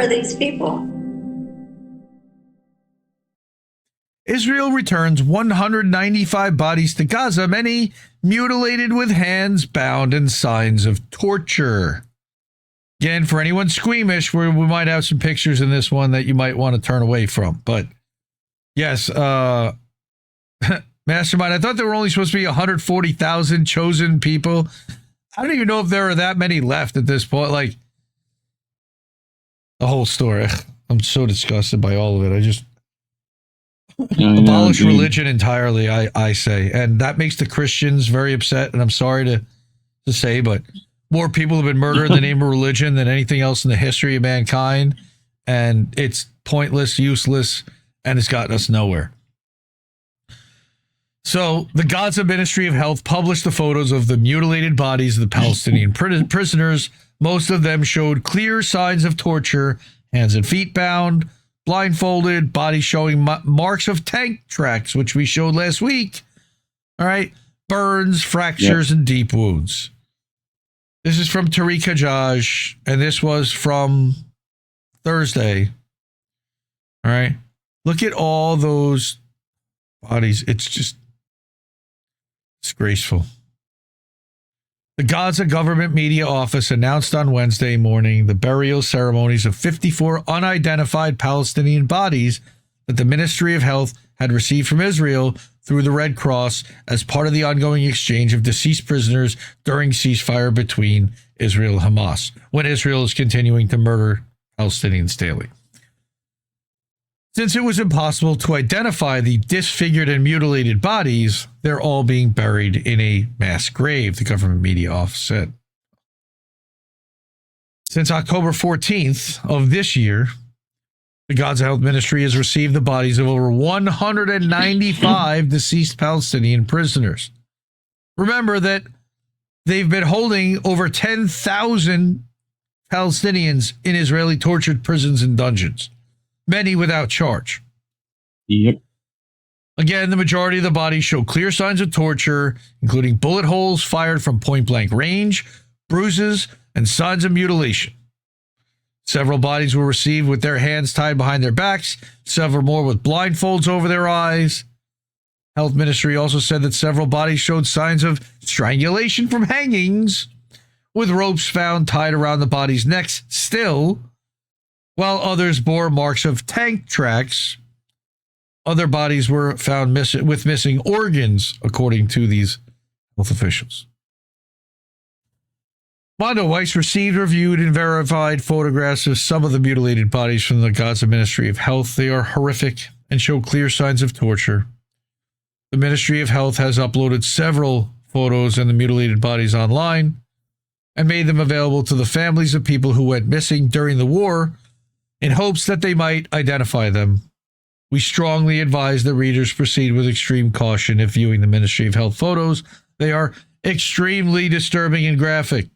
are these people? Israel returns 195 bodies to Gaza, many mutilated with hands bound and signs of torture. Again, for anyone squeamish, we might have some pictures in this one that you might want to turn away from. But yes, Mastermind, I thought there were only supposed to be 140,000 chosen people. I don't even know if there are that many left at this point. Like, the whole story. I'm so disgusted by all of it. I just abolish religion entirely, I say. And that makes the Christians very upset. And I'm sorry to say, but more people have been murdered in the name of religion than anything else in the history of mankind. And it's pointless, useless, and it's gotten us nowhere. So the Gaza Ministry of Health published the photos of the mutilated bodies of the Palestinian prisoners. Most of them showed clear signs of torture, hands and feet bound, blindfolded, bodies showing marks of tank tracks, which we showed last week. All right. Burns, fractures, and deep wounds. This is from Tareq Hajjaj, and this was from Thursday. All right. Look at all those bodies. It's just disgraceful. The Gaza government media office announced on Wednesday morning the burial ceremonies of 54 unidentified Palestinian bodies that the Ministry of Health had received from Israel through the Red Cross as part of the ongoing exchange of deceased prisoners during ceasefire between Israel and Hamas, when Israel is continuing to murder Palestinians daily. Since it was impossible to identify the disfigured and mutilated bodies, they're all being buried in a mass grave, the government media office said. Since October 14th of this year, the Gaza Health Ministry has received the bodies of over 195 deceased Palestinian prisoners. Remember that they've been holding over 10,000 Palestinians in Israeli tortured prisons and dungeons, many without charge. Yep. Again, the majority of the bodies show clear signs of torture, including bullet holes fired from point-blank range, bruises, and signs of mutilation. Several bodies were received with their hands tied behind their backs, several more with blindfolds over their eyes. Health Ministry also said that several bodies showed signs of strangulation from hangings, with ropes found tied around the body's necks still, while others bore marks of tank tracks. Other bodies were found with missing organs, according to these health officials. Mondoweiss received, reviewed, and verified photographs of some of the mutilated bodies from the Gaza Ministry of Health. They are horrific and show clear signs of torture. The Ministry of Health has uploaded several photos and the mutilated bodies online and made them available to the families of people who went missing during the war in hopes that they might identify them. We strongly advise that readers proceed with extreme caution if viewing the Ministry of Health photos. They are extremely disturbing and graphic.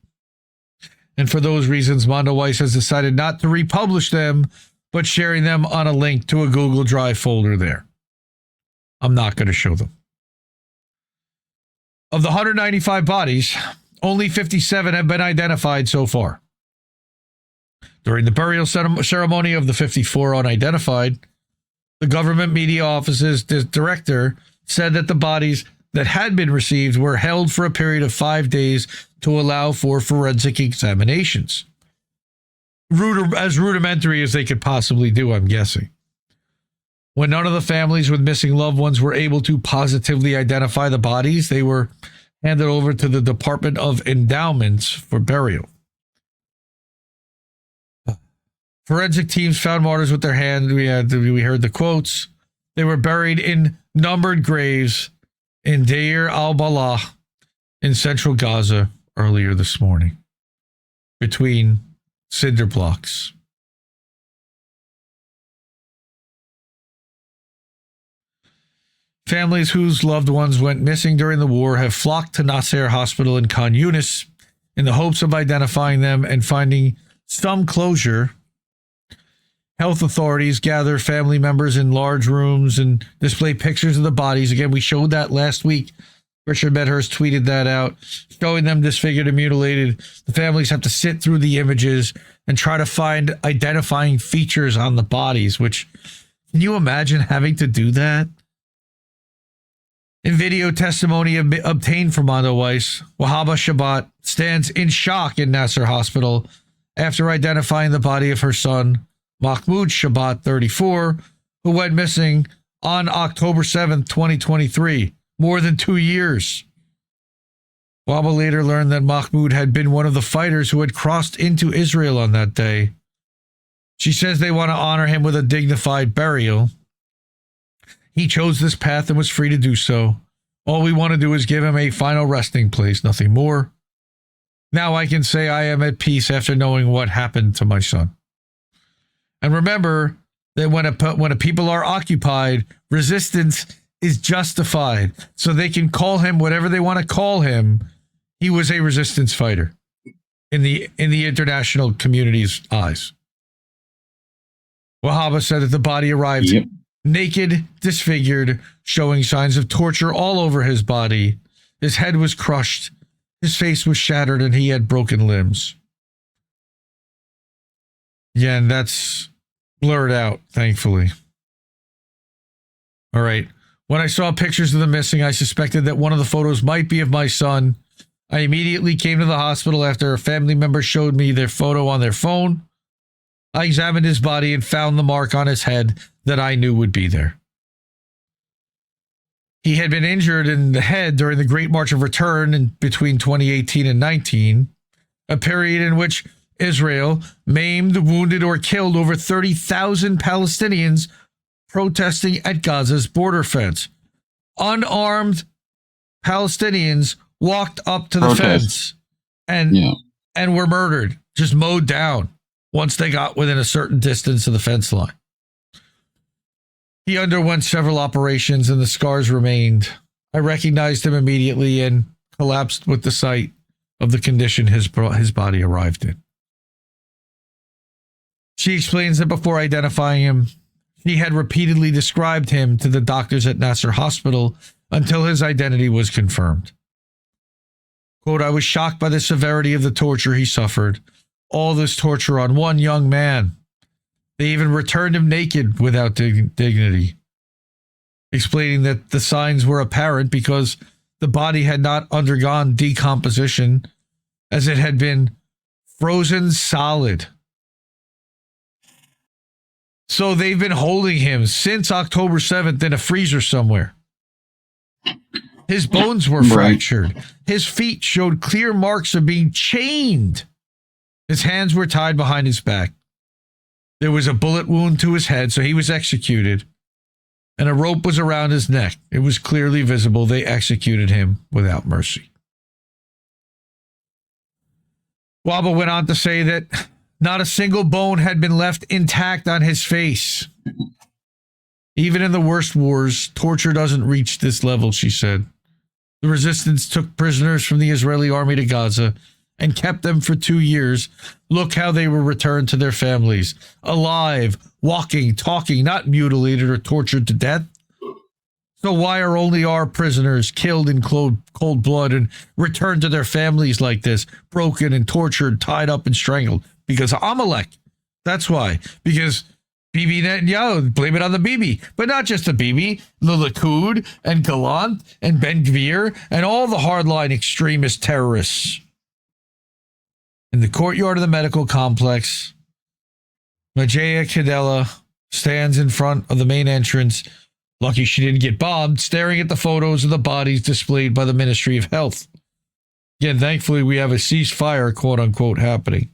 And for those reasons, Mondoweiss has decided not to republish them, but sharing them on a link to a Google Drive folder there. I'm not going to show them. Of the 195 bodies, only 57 have been identified so far. During the burial ceremony of the 54 unidentified, the government media office's director said that the bodies that had been received were held for a period of 5 days to allow for forensic examinations. As rudimentary as they could possibly do, I'm guessing. When none of the families with missing loved ones were able to positively identify the bodies, they were handed over to the Department of Endowments for burial. Forensic teams found martyrs with their hands. We heard the quotes. They were buried in numbered graves in Deir al-Balah in central Gaza earlier this morning, between cinder blocks. Families whose loved ones went missing during the war have flocked to Nasser Hospital in Khan Yunis in the hopes of identifying them and finding some closure. Health authorities gather family members in large rooms and display pictures of the bodies. Again, we showed that last week. Richard Medhurst tweeted that out, showing them disfigured and mutilated. The families have to sit through the images and try to find identifying features on the bodies, which, can you imagine having to do that? In video testimony obtained from Mondoweiss, Wahaba Shabbat stands in shock in Nasser Hospital after identifying the body of her son, Mahmoud Shabbat, 34, who went missing on October 7, 2023, more than 2 years. Wahaba later learned that Mahmoud had been one of the fighters who had crossed into Israel on that day. She says they want to honor him with a dignified burial. He chose this path and was free to do so. All we want to do is give him a final resting place, nothing more. Now I can say I am at peace after knowing what happened to my son. And remember that when a people are occupied, resistance is justified. So they can call him whatever they want to call him. He was a resistance fighter in the international community's eyes. Wahaba said that the body arrived naked, disfigured, showing signs of torture all over his body. His head was crushed, his face was shattered, and he had broken limbs. Yeah, and that's blurred out, thankfully. All right. When I saw pictures of the missing, I suspected that one of the photos might be of my son. I immediately came to the hospital after a family member showed me their photo on their phone. I examined his body and found the mark on his head that I knew would be there. He had been injured in the head during the Great March of Return in between 2018 and 19, a period in which Israel maimed, wounded, or killed over 30,000 Palestinians protesting at Gaza's border fence. Unarmed Palestinians walked up to the fence and were murdered, just mowed down once they got within a certain distance of the fence line. He underwent several operations and the scars remained. I recognized him immediately and collapsed with the sight of the condition his body arrived in. She explains that before identifying him, she had repeatedly described him to the doctors at Nasser Hospital until his identity was confirmed. Quote, I was shocked by the severity of the torture he suffered. All this torture on one young man. They even returned him naked without dignity, explaining that the signs were apparent because the body had not undergone decomposition as it had been frozen solid. So they've been holding him since October 7th in a freezer somewhere. His bones were fractured. His feet showed clear marks of being chained. His hands were tied behind his back. There was a bullet wound to his head, so he was executed. And a rope was around his neck. It was clearly visible they executed him without mercy. Wahaba went on to say that not a single bone had been left intact on his face. Even in the worst wars, torture doesn't reach this level, she said. The resistance took prisoners from the Israeli army to Gaza and kept them for 2 years. Look how they were returned to their families, alive, walking, talking, not mutilated or tortured to death. So why are only our prisoners killed in cold blood and returned to their families like this, broken and tortured, tied up and strangled? Because Amalek. That's why. Because Bibi Netanyahu, blame it on the Bibi. But not just the Bibi, the Likud and Gallant and Ben Gvir and all the hardline extremist terrorists. In the courtyard of the medical complex, Majaya Kadela stands in front of the main entrance. Lucky she didn't get bombed, staring at the photos of the bodies displayed by the Ministry of Health. Again, thankfully, we have a ceasefire, quote unquote, happening.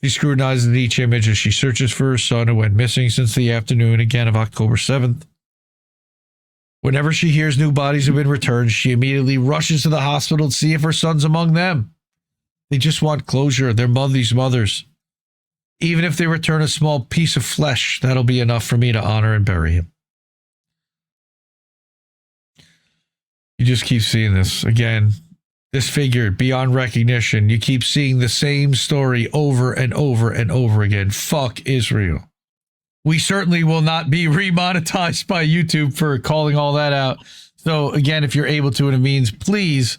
She scrutinizes each image as she searches for her son who went missing since the afternoon again of October 7th. Whenever she hears new bodies have been returned, she immediately rushes to the hospital to see if her son's among them. They just want closure. They're these mothers. Even if they return a small piece of flesh, that'll be enough for me to honor and bury him. You just keep seeing this. Again, disfigured, beyond recognition. You keep seeing the same story over and over and over again. Fuck Israel. We certainly will not be remonetized by YouTube for calling all that out. So again, if you're able to and it means, please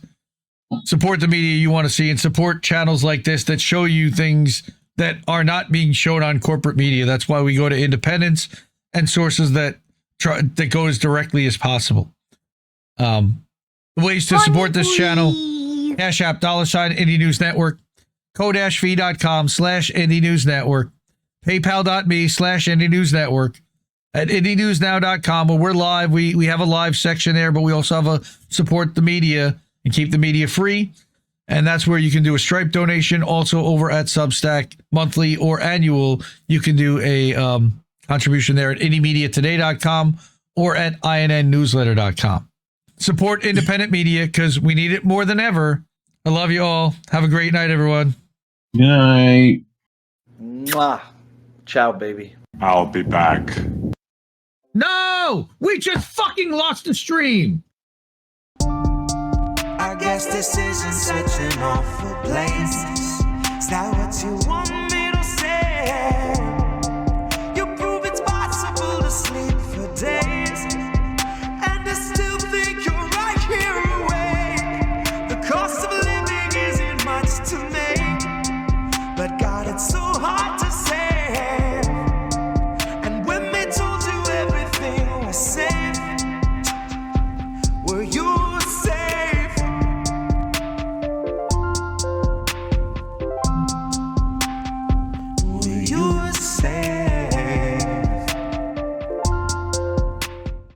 Support the media you want to see and support channels like this that show you things that are not being shown on corporate media. That's why we go to independents and sources that go as directly as possible. Ways to support this channel: Cash App, $ Indie News Network, ko-fi.com/Indie News Network, paypal.me/Indie News Network, at indienewsnow.com, where we're live. We have a live section there, but we also have a support the media and keep the media free. And that's where you can do a Stripe donation. Also over at Substack, monthly or annual, you can do a contribution there at indiemediatoday.com or at innnewsletter.com. Support independent media because we need it more than ever. I love you all. Have a great night, everyone. Good night. Mwah. Ciao, baby. I'll be back. No! We just fucking lost the stream! I guess this isn't such an awful place. Is that what you want me to say?